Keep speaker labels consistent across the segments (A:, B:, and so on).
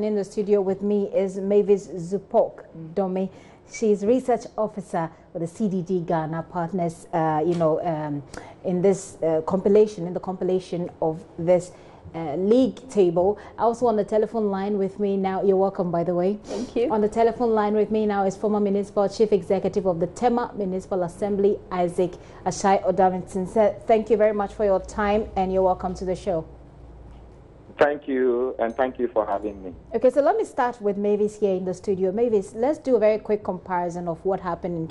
A: In the studio with me is Mavis Zupok Dome. She's research officer with the CDD Ghana Partners, in this compilation, in the compilation of this league table. Also on the telephone line with me now, you're welcome, by the way.
B: Thank you.
A: On the telephone line with me now is former Municipal Chief Executive of the Tema Municipal Assembly, Isaac Ashai Odamington. Sir, thank you very much for your time and you're welcome to the show.
C: Thank you, and thank you for having me.
A: Okay, so let me start with Mavis here in the studio. Mavis, let's do a very quick comparison of what happened in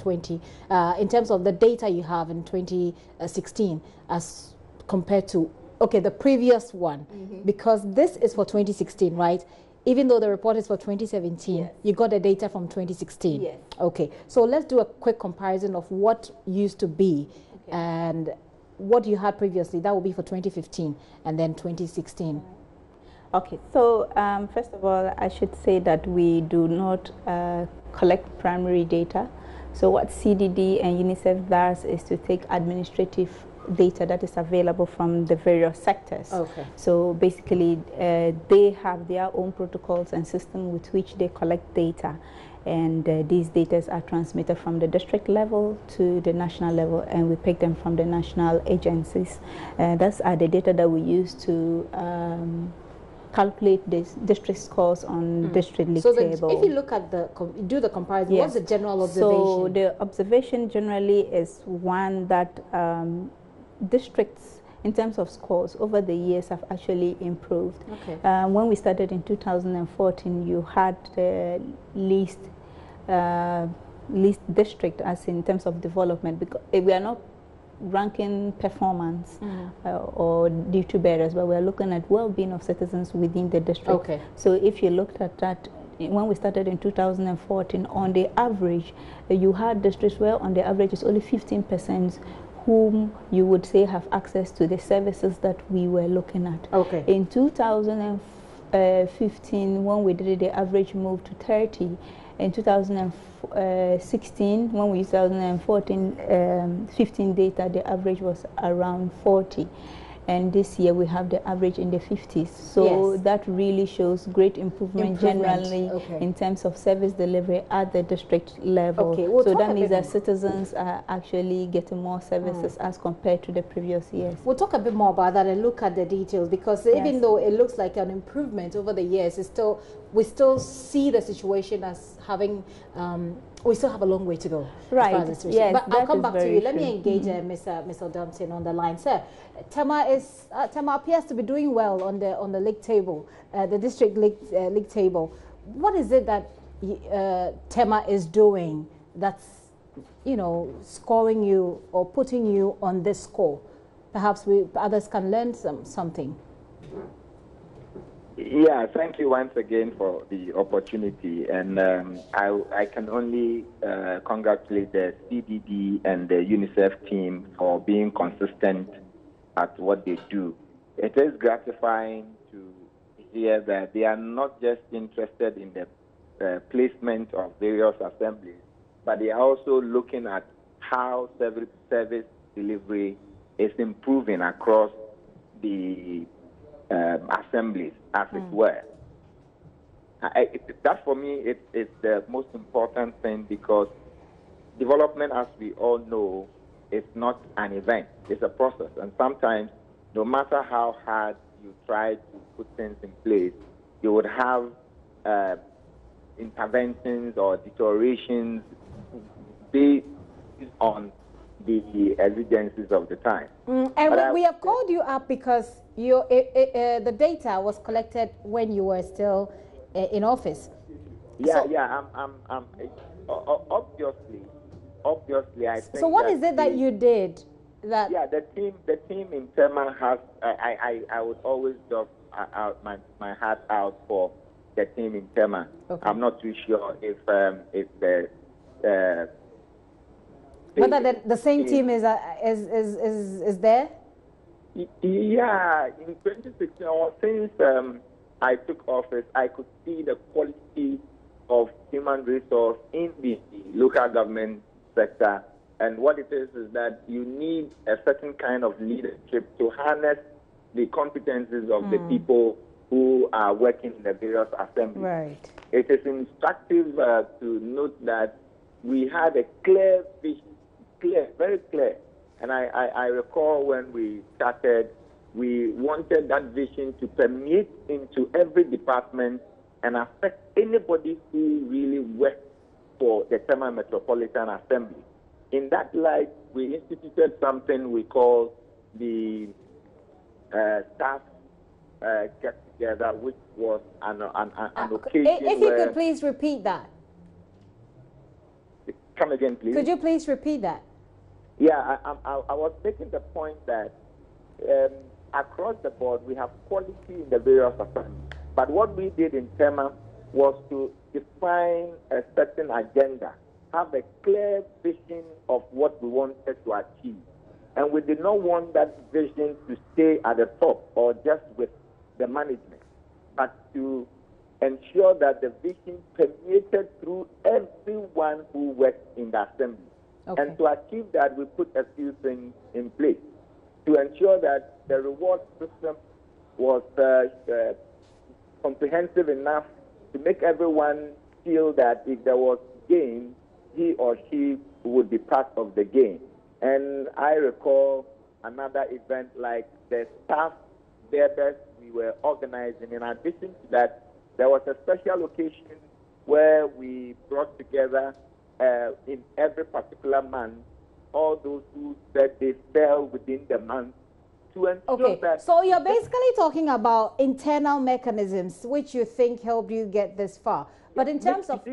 A: terms of the data you have in 2016 as compared to, the previous one, because this is for 2016, right? Even though the report is for 2017, yes. You got the data from 2016.
B: Yes.
A: Okay, so let's do a quick comparison of what used to be and what you had previously. That will be for 2015 and then 2016.
B: Okay, so first of all, I should say that we do not collect primary data. So what CDD and UNICEF does is to take administrative data that is available from the various sectors.
A: Okay.
B: So basically, they have their own protocols and system with which they collect data. And these data are transmitted from the district level to the national level, and we pick them from the national agencies. Those are the data that we use to calculate this district scores on district league table.
A: If you look at do the comparison, yes. What's the general observation?
B: So the observation generally is one that districts, in terms of scores, over the years have actually improved.
A: Okay.
B: When we started in 2014, you had the least district as in terms of development, because we are not ranking performance or duty bearers, but we're looking at well-being of citizens within the district.
A: Okay.
B: So if you looked at that, when we started in 2014, on the average, you had districts where on the average it's only 15% whom you would say have access to the services that we were looking at.
A: Okay.
B: In 2015, when we did it, the average moved to 30. In 2016, when we used 2014, 15 data, the average was around 40. And this year we have the average in the 50s. So yes. That really shows great improvement generally in terms of service delivery at the district level.
A: Okay. We'll
B: so that means that citizens are actually getting more services as compared to the previous years.
A: We'll talk a bit more about that and look at the details, because even though it looks like an improvement over the years, we still see the situation as having we still have a long way to go.
B: Right. Yes,
A: but I'll come back to you. Let me engage Mr. Dumpton on the line. Sir, Tema appears to be doing well on the league table, the district league table. What is it that Tema is doing that's scoring you or putting you on this score? Perhaps others can learn something.
C: Yeah, thank you once again for the opportunity, and I can only congratulate the CDD and the UNICEF team for being consistent at what they do. It is gratifying to hear that they are not just interested in the placement of various assemblies, but they are also looking at how service delivery is improving across the assemblies, as it were. That for me is the most important thing, because development, as we all know, is not an event, it's a process. And sometimes, no matter how hard you try to put things in place, you would have interventions or deteriorations based on the exigencies of the time.
A: And we have called you up because the data was collected when you were still in office.
C: Yeah, I'm obviously, I think.
A: So what is it that you did? The
C: team in Tema has. I would always just out my hat out for the team in Tema. Okay. I'm not too sure if the
A: whether the same team is there?
C: Yeah, in 2016, or since I took office, I could see the quality of human resource in the local government sector. And what it is that you need a certain kind of leadership to harness the competencies of the people who are working in the various assemblies.
A: Right.
C: It is instructive to note that we had a clear vision, very clear. And I recall when we started, we wanted that vision to permeate into every department and affect anybody who really works for the Tema Metropolitan Assembly. In that light, we instituted something we call the staff get-together, which was an occasion.
A: If you could please repeat that.
C: Come again, please.
A: Could you please repeat that?
C: Yeah, I was making the point that across the board, we have quality in the various assemblies. But what we did in Tema was to define a certain agenda, have a clear vision of what we wanted to achieve. And we did not want that vision to stay at the top or just with the management, but to ensure that the vision permeated through everyone who worked in the assembly.
A: Okay.
C: And to achieve that, we put a few things in place to ensure that the reward system was comprehensive enough to make everyone feel that if there was gain, he or she would be part of the game. And I recall another event like the staff berbers we were organizing. In addition to that, there was a special occasion where we brought together in every particular month all those who said they fell within the month to ensure that.
A: So you're basically talking about internal mechanisms which you think helped you get this far. But in terms of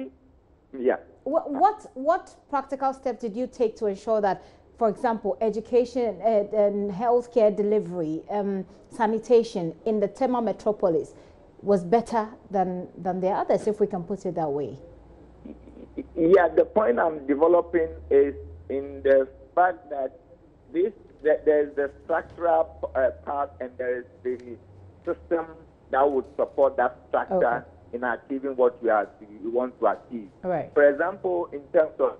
A: what practical steps did you take to ensure that, for example, education and healthcare delivery, sanitation in the Tema metropolis was better than the others, if we can put it that way?
C: Yeah, the point I'm developing is in the fact that there's the structural part and there is the system that would support that structure in achieving what we want to achieve.
A: Right.
C: For example, in terms of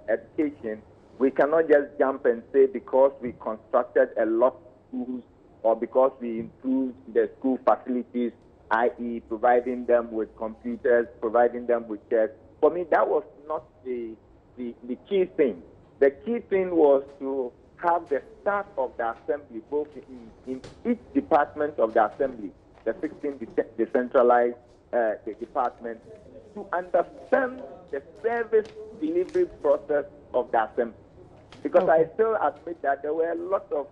C: education, we cannot just jump and say because we constructed a lot of schools or because we improved the school facilities, i.e. providing them with computers, providing them with chairs. For me, that was not the key thing. The key thing was to have the staff of the assembly, both in each department of the assembly, the 16 decentralized departments, to understand the service delivery process of the assembly. Because I still admit that there were a lot of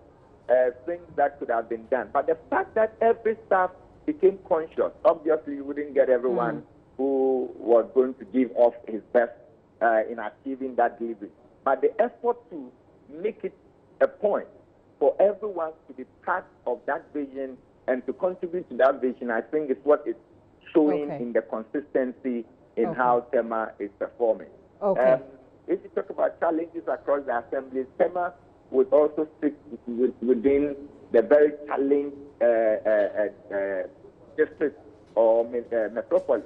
C: things that could have been done. But the fact that every staff became conscious, obviously you wouldn't get everyone who was going to give off his best in achieving that delivery. But the effort to make it a point for everyone to be part of that vision and to contribute to that vision, I think is what is showing in the consistency in how Tema is performing. If you talk about challenges across the assemblies, Tema would also sit within the very challenged district or metropolis.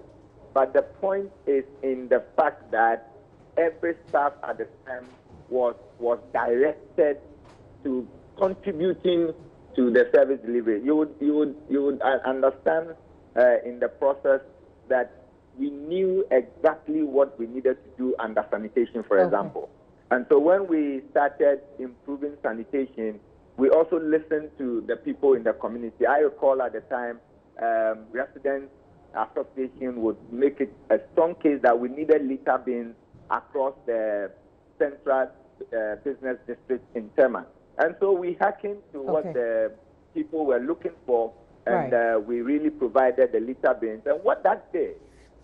C: But the point is in the fact that every staff at the time was directed to contributing to the service delivery. You would understand in the process that we knew exactly what we needed to do under sanitation, for example. And so when we started improving sanitation, we also listened to the people in the community. I recall at the time, residents association would make it a strong case that we needed litter bins across the central business district in Tema. And so we hearkened to what the people were looking for, and we really provided the litter bins. And what that did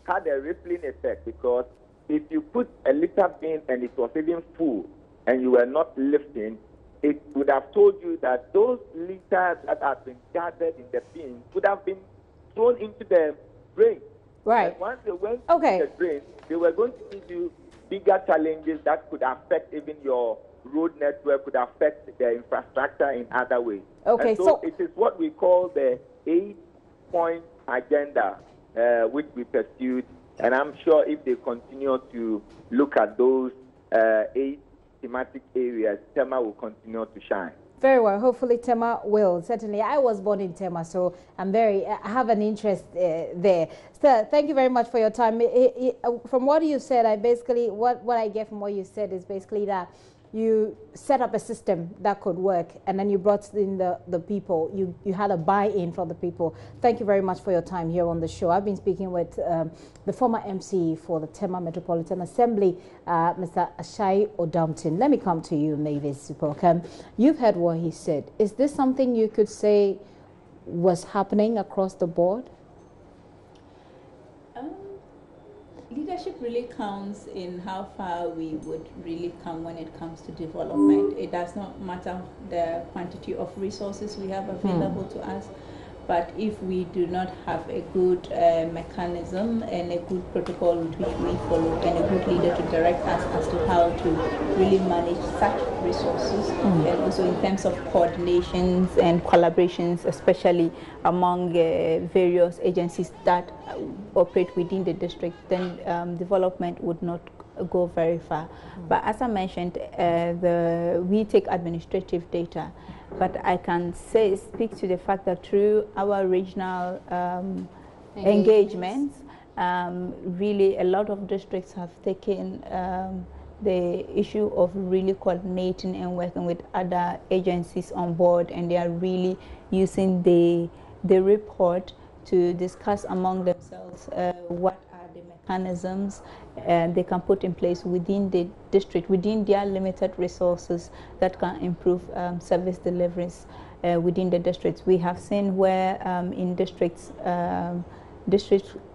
C: had a rippling effect, because if you put a litter bin and it was even full and you were not lifting, it would have told you that those litters that had been gathered in the bin would have been thrown into the drain.
A: Right.
C: And once they went into the drain, they were going to give you bigger challenges that could affect even your road network, could affect the infrastructure in other ways. And so it is what we call the 8-point agenda, which we pursued. And I'm sure if they continue to look at those 8 thematic areas, Tema will continue to shine.
A: Very well. Hopefully, Tema will. Certainly, I was born in Tema, so I have an interest there. So, thank you very much for your time. From what you said, what I get from what you said is basically that you set up a system that could work, and then you brought in the people. You had a buy-in from the people. Thank you very much for your time here on the show. I've been speaking with the former MC for the Tema Metropolitan Assembly, Mr. Ashai Odampton. Let me come to you, Mavis Supok. You've heard what he said. Is this something you could say was happening across the board?
B: Leadership really counts in how far we would really come when it comes to development. It does not matter the quantity of resources we have available to us, but if we do not have a good mechanism and a good protocol which we follow and a good leader to direct us as to how to really manage such resources, and also in terms of coordinations and collaborations, especially among various agencies that operate within the district, then development would not go very far. But as I mentioned, we take administrative data, but I can speak to the fact that through our regional engagements, really a lot of districts have taken the issue of really coordinating and working with other agencies on board, and they are really using the report to discuss among themselves what are the mechanisms they can put in place within the district, within their limited resources, that can improve service deliveries within the districts. We have seen where in districts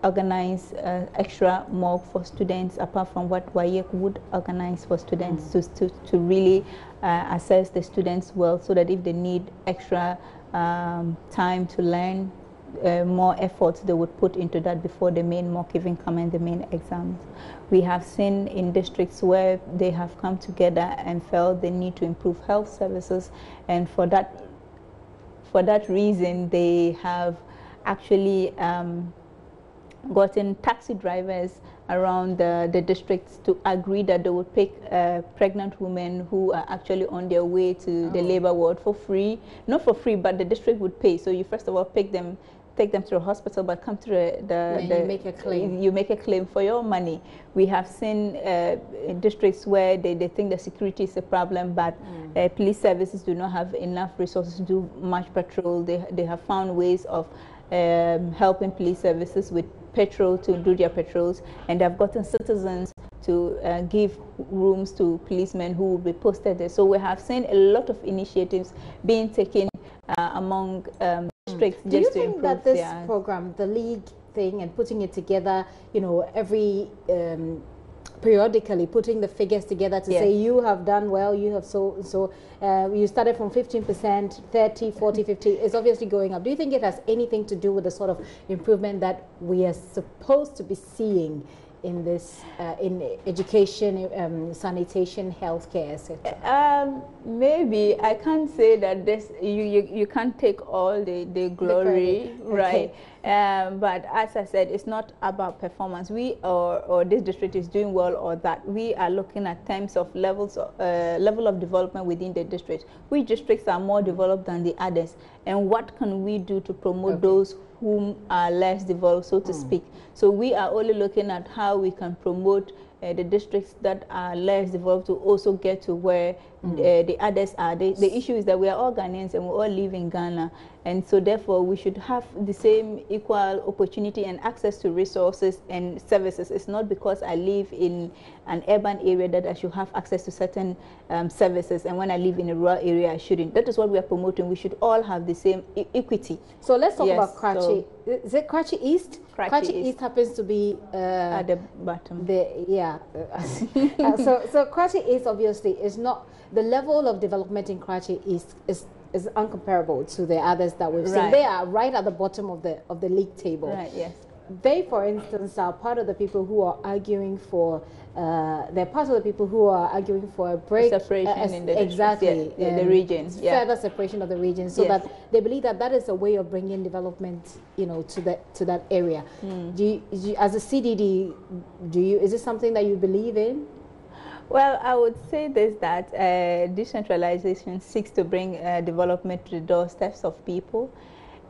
B: organize extra mob for students, apart from what WAEC would organize for students, to really assess the students well, so that if they need extra time to learn, more efforts they would put into that before the main mock even come and the main exams. We have seen in districts where they have come together and felt the need to improve health services, and for that reason they have actually gotten taxi drivers around the districts to agree that they would pick pregnant women who are actually on their way to the labor ward for free. Not for free, but the district would pay. So you first of all take them to the hospital, but come to
A: you make a claim.
B: You make a claim for your money. We have seen districts where they think the security is a problem, but police services do not have enough resources to do much patrol. They have found ways of helping police services with petrol to do their patrols, and they've gotten citizens to give rooms to policemen who will be posted there. So we have seen a lot of initiatives being taken among districts.
A: Do you think that this program, the league thing, and putting it together, every periodically putting the figures together to say you have done well, you have you started from 15%, 30, 40, 50, it's obviously going up. Do you think it has anything to do with the sort of improvement that we are supposed to be seeing in this, in education, sanitation, healthcare, etc.?
B: Maybe I can't say that this. You can't take all the glory, right? But as I said, it's not about performance. We or this district is doing well or that. We are looking at terms of level of development within the district. Which districts are more developed than the others, and what can we do to promote those whom are less developed, so to speak. So we are only looking at how we can promote the districts that are less developed to also get to where the others are. The issue is that we are all Ghanaians and we all live in Ghana, and so therefore we should have the same equal opportunity and access to resources and services. It's not because I live in an urban area that I should have access to certain services, and when I live in a rural area I shouldn't. That is what we are promoting. We should all have the same equity.
A: So let's talk about Krachi. Is it Krachi East? Krachi East happens to be
B: at the bottom.
A: So Krachi East obviously is not, the level of development in Krachi East is uncomparable to the others that we've seen. They are right at the bottom of the league table.
B: Right. Yes.
A: They, for instance, are part of the people who are arguing for. They're part of the people who are arguing for a break,
B: separation in the
A: the
B: region,
A: further separation of the region, so that they believe that is a way of bringing development, to that area. Do you, as a CDD, is this something that you believe in?
B: Well, I would say this, that decentralization seeks to bring development to the doorsteps of people.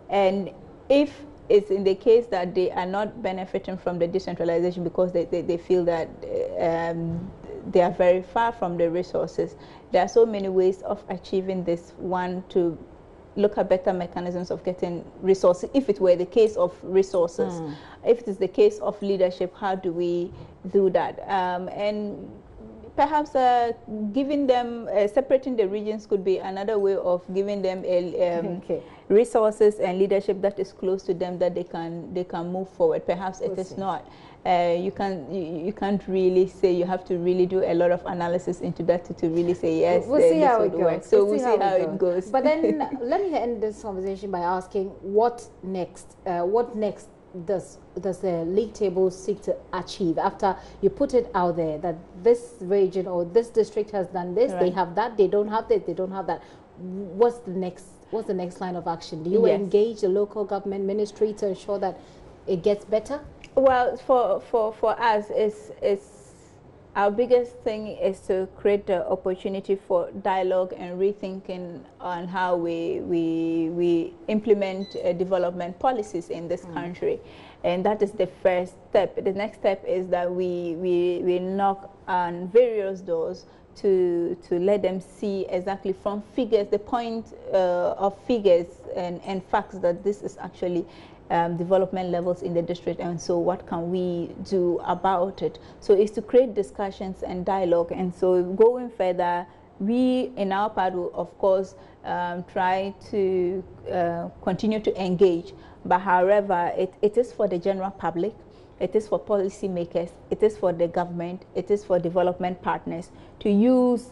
B: And if it's in the case that they are not benefiting from the decentralization because they feel that they are very far from the resources, there are so many ways of achieving this. One, to look at better mechanisms of getting resources. If it were the case of resources, if it is the case of leadership, how do we do that? And perhaps giving them, separating the regions could be another way of giving them resources and leadership that is close to them, that they can move forward. Perhaps it is not. You can't really say, you have to really do a lot of analysis into that to really say yes.
A: We'll see how it goes.
B: So we'll see how it goes.
A: But then let me end this conversation by asking, what next? What next does the league table seek to achieve after you put it out there that this region or this district has done this, they have that, they don't have this, they don't have that? What's the next line of action? Do you engage the local government ministry to ensure that it gets better?
B: Well, for us, it's our biggest thing is to create the opportunity for dialogue and rethinking on how we implement development policies in this country. And that is the first step. The next step is that we knock on various doors to let them see exactly from figures, the point of figures and facts, that this is actually development levels in the district, and so what can we do about it? So it's to create discussions and dialogue. And so going further, we in our part will of course try to continue to engage, but however it is for the general public, it is for policymakers, it is for the government, it is for development partners to use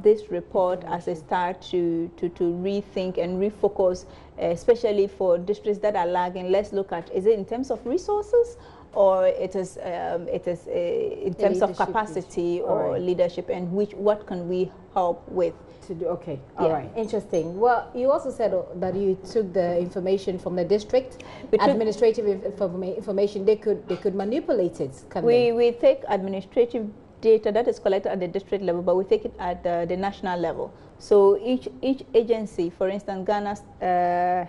B: this report as a start to rethink and refocus, especially for districts that are lagging. Let's look at, is it in terms of resources, or it is in terms of capacity or leadership, and what can we help with?
A: To do, all right, interesting. Well, you also said that you took the information from the district, administrative information. They could manipulate it.
B: We take administrative data that is collected at the district level, but we take it at the national level. So each agency, for instance, Ghana's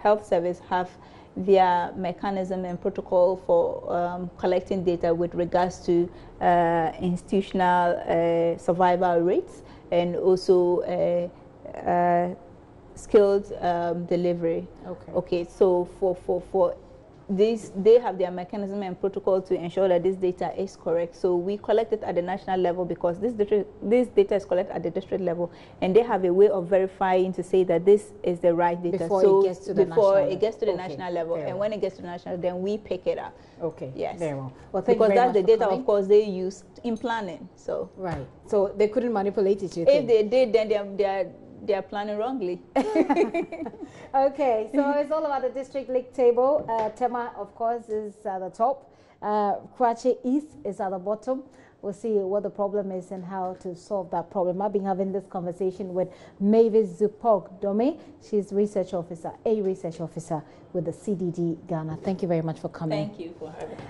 B: Health Service have their mechanism and protocol for collecting data with regards to institutional survival rates, and also skilled delivery. Okay. So for this, they have their mechanism and protocol to ensure that this data is correct. So we collect it at the national level because this data is collected at the district level, and they have a way of verifying to say that this is the right data
A: before it gets to the
B: national level. And when it gets to the national, then we pick it up.
A: Okay.
B: Yes.
A: Very well. Well,
B: because that's the data, of course, they use in planning. So
A: right. So they couldn't manipulate it.
B: If they did, then they are planning wrongly.
A: Okay, so it's all about the district league table. Tema, of course, is at the top. Krachi East is at the bottom. We'll see what the problem is and how to solve that problem. I've been having this conversation with Mavis Zupog Dome. She's a research officer with the CDD Ghana. Thank you very much for coming.
B: Thank you for having me.